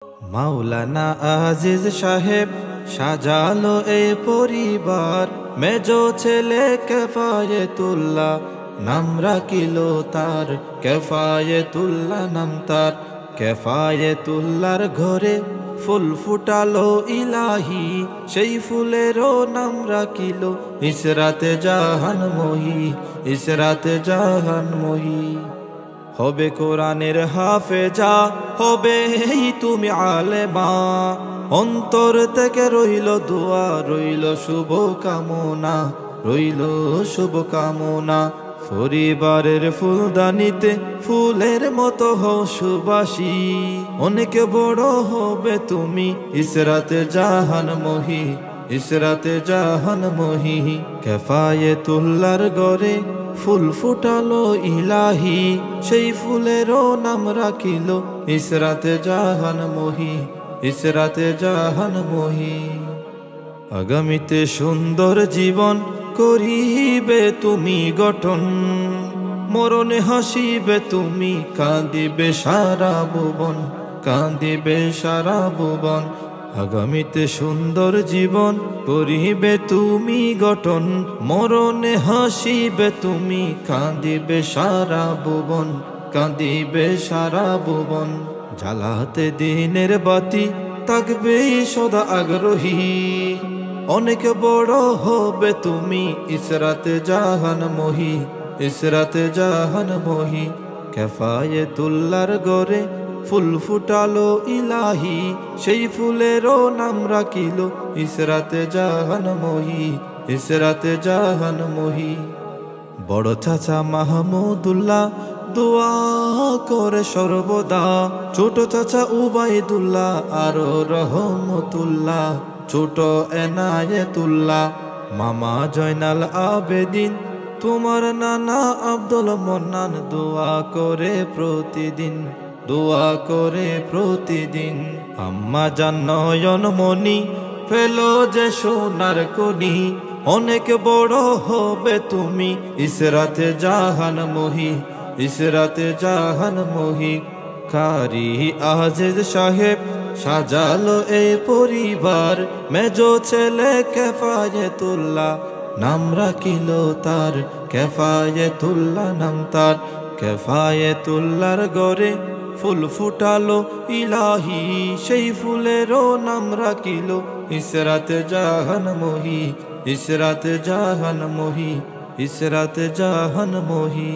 মাওলানা আজিজ সাহেব সাজালো এই পরিবার, মেজো ছেলে কেফায়েতুল্লাহ নাম রাখিলো তার, কেফায়েতুল্লাহ নাম তার। কেফায়েতুল্লাহর ঘরে ফুল ফুটালো ইলাহি, সেই ফুলেরও নাম রাখিলো ইসরাতে জাহান মহি, ইসরাতে জাহান মহি। হবে কোরআনের হাফেজা, হবে তুমি আলেমা, অন্তর থেকে রইল দোয়া, রইল শুভ কামনা, রইল শুভ কামনা। পরিবারের ফুলদানিতে ফুলের মতো হও সুবাসী, অনেক বড় হবে তুমি ইসরাতে জাহান মহি, ইসরাতে জাহান মহি। কেফায়েতুল্লাহর গরে ফুল ফুটালো ইলাহি, সেই ফুলেরও নাম রাখিলো ইসরাতে জাহান মহি, ইসরাতে জাহান মহি। আগামীতে সুন্দর জীবন করিবে তুমি গঠন, মরণে হাসিবে তুমি, কাঁদিবে সারা ভুবন, কাঁদিবে সারা ভুবন। আগামীতে সুন্দর জীবন করিবে তুমি গঠন, মরণে হাসিবে তুমি, কাঁদিবে সারা ভুবন, কাঁদিবে সারা ভুবন। জ্বালাতে দিনের বাতি থাকবে সদা আগ্রহী, অনেক বড় হবে তুমি ইসরাতে জাহান মহি, ইসরাতে জাহান মহি। কেফায়েতুল্লাহর গরে ফুল ফুটালো ইলাহি, সেই ফুলেরও নাম রাখিলো ইসরাতে জাহান মহি, ইসরাতে জাহান মহি। বড় চাচা মাহমুদুল্লাহ দোয়া করে সর্বদা, ছোট চাচা উবাইদুল্লাহ আরো রহমতুল্লাহ, ছোট এনায়েতুল্লাহ, মামা জয়নাল আবেদিন, তোমার নানা আব্দুল মন্নান দোয়া করে প্রতিদিন, দোয়া করে প্রতিদিন। আম্মা জান নয়ন মনি ফেলো যে সোনার কনি, অনেক বড় হবে তুমি ইসরাতে জাহান মহি, ইসরাতে জাহান মহি। কারি আজিজ সাহেব সাজালো এই পরিবার, মেজো ছেলে কেফায়েতুল্লাহ নাম রাখিলো তার, কেফায়েতুল্লাহ নাম তার। কেফায়েতুল্লাহর গরে ফুল ফুটালো ইলাহি, সেই ফুলেরও নাম রাখিলো ইসরাতে জাহান মহি, ইসরাতে জাহান মহি, ইসরাতে জাহান মহি।